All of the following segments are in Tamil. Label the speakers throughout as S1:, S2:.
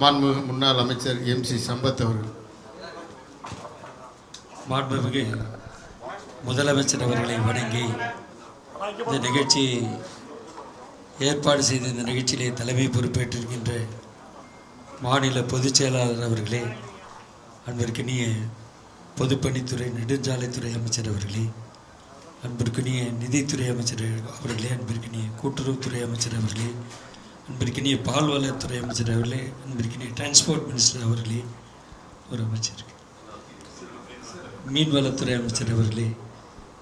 S1: மாண்புமிகு முன்னாள் அமைச்சர் MC சம்பத் அவர்கள்.
S2: மாண்புமிகு முதலமைச்சர் அவர்களை வணங்கி இந்த நிகழ்ச்சியை ஏற்பாடு செய்த இந்த நிகழ்ச்சியிலே தலைமை பொறுப்பேற்றிருக்கின்ற மாநில பொதுச் செயலாளர் அவர்களே, அன்பிற்கினிய பொதுப்பணித்துறை நெடுஞ்சாலைத்துறை அமைச்சர் அவர்களே, அன்பிற்கினிய நிதித்துறை அமைச்சர் அவர்களே, அன்பிற்கினிய கூட்டுறவுத்துறை அமைச்சர் அவர்களே, அன்பிற்கினிய பால்வளத்துறை அமைச்சர் அவர்களே, அன்பிற்கினிய டிரான்ஸ்போர்ட் மினிஸ்டர் அவர்களே, ஒரு அமைச்சர் மீன்வளத்துறை அமைச்சர் அவர்களே,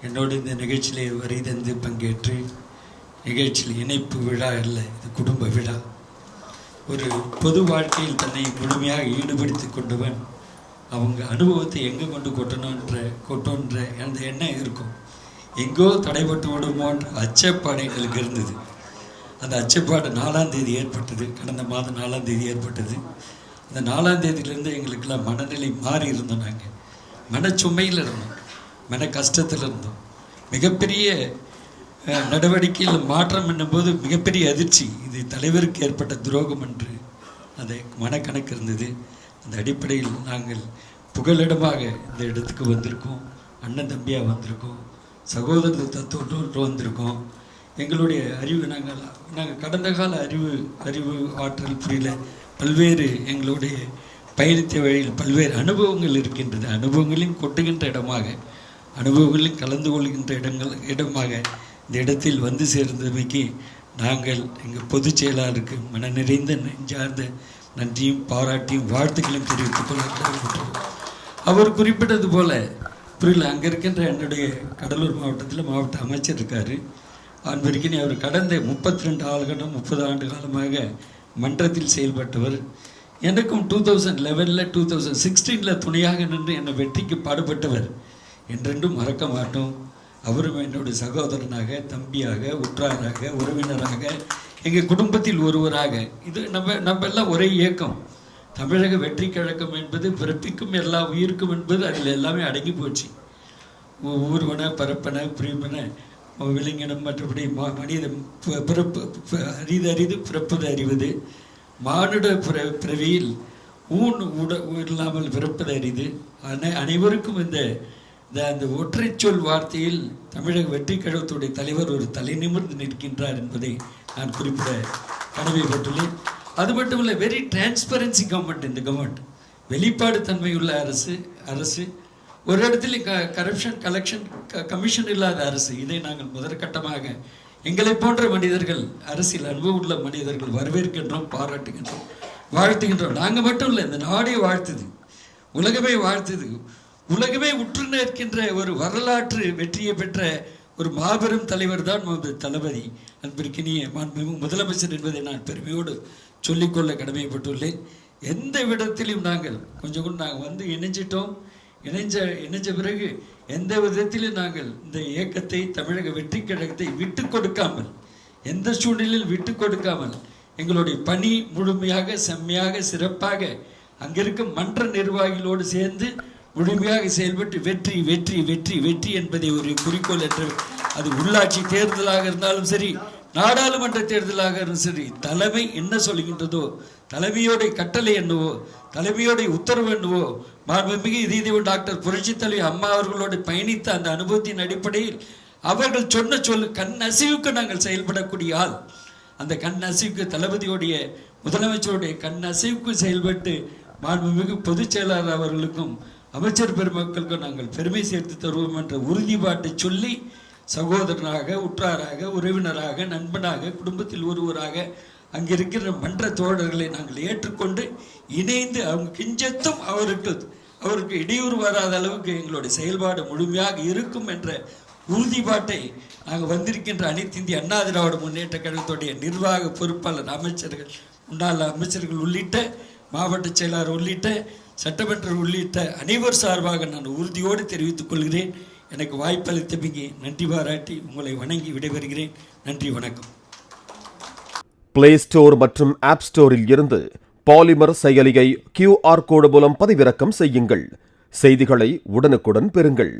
S2: என்னோடு இந்த நிகழ்ச்சியிலே வரி தந்து பங்கேற்று நிகழ்ச்சியில் இணைப்பு விழா அல்ல, இது குடும்ப விழா. ஒரு பொது வாழ்க்கையில் தன்னை முழுமையாக ஈடுபடுத்தி கொண்டவன் அவங்க அனுபவத்தை எங்கே கொண்டு கொட்டோன்ற அந்த எண்ணம் இருக்கும். எங்கோ தடைப்பட்டு விடுமோன்ற அச்சப்பாடு எங்களுக்கு இருந்தது. அந்த அச்சப்பாடு 4ஆம் தேதி ஏற்பட்டது, கடந்த மாதம் 4ஆம் தேதி ஏற்பட்டது. அந்த 4ஆம் தேதியிலேருந்து எங்களுக்கெல்லாம் மனநிலை மாறி இருந்தோம். நாங்கள் மனச்சுமையில் இருந்தோம், மன கஷ்டத்தில் இருந்தோம். மிகப்பெரிய நடவடிக்கையில் மாற்றம் என்னும்போது மிகப்பெரிய அதிர்ச்சி. இது தலைவருக்கு ஏற்பட்ட துரோகம் என்று அந்த மனக்கணக்கு இருந்தது. அந்த அடிப்படையில் நாங்கள் புகலிடமாக இந்த இடத்துக்கு வந்திருக்கோம், அண்ணன் தம்பியாக வந்திருக்கோம், சகோதர தத்துவத்தோடு வந்திருக்கோம். எங்களுடைய அறிவு நாங்கள் கடந்த கால அறிவு ஆற்றல் புரியல பல்வேறு எங்களுடைய பயணித்த வழியில் பல்வேறு அனுபவங்கள் இருக்கின்றது. அனுபவங்களையும் கொட்டுகின்ற இடமாக, அனுபவங்களையும் கலந்து கொள்கின்ற இடமாக இந்த இடத்தில் வந்து சேர்ந்தமைக்கு நாங்கள் எங்கள் பொதுச் செயலாளருக்கு மன நிறைந்த நெஞ்சார்ந்த நன்றியும் பாராட்டியும் வாழ்த்துக்களையும் தெரிவித்துக் கொள்ள. அவர் குறிப்பிட்டது போல புரியல, அங்கே இருக்கின்ற என்னுடைய கடலூர் மாவட்டத்தில் மாவட்ட அமைச்சர் இருக்கார். அன்பிற்கினே அவர் கடந்த 30 ஆண்டு காலமாக மன்றத்தில் செயல்பட்டவர். எனக்கும் 2011 2016 துணையாக நின்று என்னை வெற்றிக்கு பாடுபட்டவர். என்றென்றும் மறக்க மாட்டோம். அவரும் என்னுடைய சகோதரனாக, தம்பியாக, உற்றாராக, உறவினராக, எங்கள் குடும்பத்தில் ஒருவராக. இது நம்ம எல்லாம் ஒரே இயக்கம். தமிழக வெற்றி கழகம் என்பது பிறப்பிக்கும் எல்லா உயிருக்கும் என்பது அதில் எல்லாமே அடங்கி போச்சு. ஊர்வன பரப்பன பிரிவன விலங்கினம் மற்றபடி மனித பிறப்பு அரிது பிறப்பது அறிவது, மானுட பிறவியில் இல்லாமல் பிறப்பது அரிது. அனைவருக்கும் அந்த ஒற்றை சொல் வார்த்தையில் தமிழக வெற்றி கழகத்துடைய தலைவர் ஒரு தலை நிமிர்ந்து நிற்கின்றார் என்பதை நான் குறிப்பிட கடமைப்பட்டுள்ளேன். அது மட்டுமல்ல, வெரி டிரான்ஸ்பரன்சி கவர்மெண்ட். இந்த கவர்மெண்ட் வெளிப்பாடு தன்மையுள்ள அரசு, ஒரு இடத்துல கரப்ஷன் கலெக்ஷன் கமிஷன் இல்லாத அரசு. இதை நாங்கள் முதற்கட்டமாக எங்களை போன்ற மனிதர்கள், அரசியல் அனுபவம் உள்ள மனிதர்கள் வரவேற்கின்றோம், பாராட்டுகின்றோம், வாழ்த்துகின்றோம். நாங்கள் மட்டும் இல்லை, இந்த நாடே வாழ்த்துது, உலகமே வாழ்த்துது. உலகமே உற்று நிற்கின்ற ஒரு வரலாற்று வெற்றியை பெற்ற ஒரு மாபெரும் தலைவர் தான் தளபதி. அன்பிற்கினிய மாண்புமிகு முதலமைச்சர் என்பதை நான் பெருமையோடு சொல்லிக்கொள்ள கடமைப்பட்டுள்ளேன். எந்த விதத்திலும் நாங்கள் நாங்கள் வந்து இணைஞ்சிட்டோம். இணைஞ்ச பிறகு எந்த விதத்திலும் நாங்கள் இந்த இயக்கத்தை, தமிழக வெற்றி கழகத்தை விட்டு கொடுக்காமல், எந்த சூழ்நிலையில் விட்டு கொடுக்காமல் எங்களுடைய பணி முழுமையாக செம்மையாக சிறப்பாக அங்கிருக்கும் மன்ற நிர்வாகிகளோடு சேர்ந்து முழுமையாக செயல்பட்டு வெற்றி வெற்றி வெற்றி வெற்றி என்பதை ஒரு குறிக்கோள் என்று, அது உள்ளாட்சி தேர்தலாக இருந்தாலும் சரி, நாடாளுமன்ற தேர்தலாக இருந்தாலும் சரி, தலைமை என்ன சொல்கின்றதோ, தலைமையோடைய கட்டளை என்னவோ, தலைமையோடைய உத்தரவு என்னவோ, மாண்புமிகு இதய டாக்டர் புரட்சி தலைவி அம்மா அவர்களோடு பயணித்த அந்த அனுபவத்தின் அடிப்படையில் அவர்கள் சொன்ன கண் அசைவுக்கு நாங்கள் செயல்படக்கூடிய ஆள். அந்த கண் அசைவுக்கு, தளபதியோடைய முதலமைச்சருடைய கண் அசைவுக்கு செயல்பட்டு மாண்புமிகு பொதுச் செயலாளர் அவர்களுக்கும் அமைச்சர் பெருமக்களுக்கும் நாங்கள் பெருமை சேர்த்து தருவோம் என்ற உறுதிப்பாட்டை சொல்லி, சகோதரனாக, உற்றாராக, உறவினராக, நண்பனாக, குடும்பத்தில் ஒருவராக அங்கிருக்கிற மன்ற தோழர்களை நாங்கள் ஏற்றுக்கொண்டு இணைந்து அவங்க கிஞ்சத்தும் அவருக்கு இடையூறு வராத அளவுக்கு எங்களுடைய செயல்பாடு முழுமையாக இருக்கும் என்ற உறுதிப்பாட்டை நாங்கள் வந்திருக்கின்ற அனைத்து இந்திய அண்ணா திராவிட முன்னேற்ற கழகத்துடைய நிர்வாக பொறுப்பாளர் அமைச்சர்கள், முன்னாள் அமைச்சர்கள் உள்ளிட்ட மாவட்ட செயலாளர் உள்ளிட்ட சட்டமன்ற உள்ளிட்ட அனைவர் சார்பாக நான் உறுதியோடு தெரிவித்துக் கொள்கிறேன். எனக்கு வாய்ப்பளித்தமைக்கு நன்றி பாராட்டி உங்களை வணங்கி விடைபெறுகிறேன். நன்றி, வணக்கம்.
S3: பிளே ஸ்டோர் மற்றும் ஆப் ஸ்டோரில் இருந்து பாலிமர் செயலியை QR கோடு மூலம் பதிவிறக்கம் செய்யுங்கள். செய்திகளை உடனுக்குடன் பெறுங்கள்.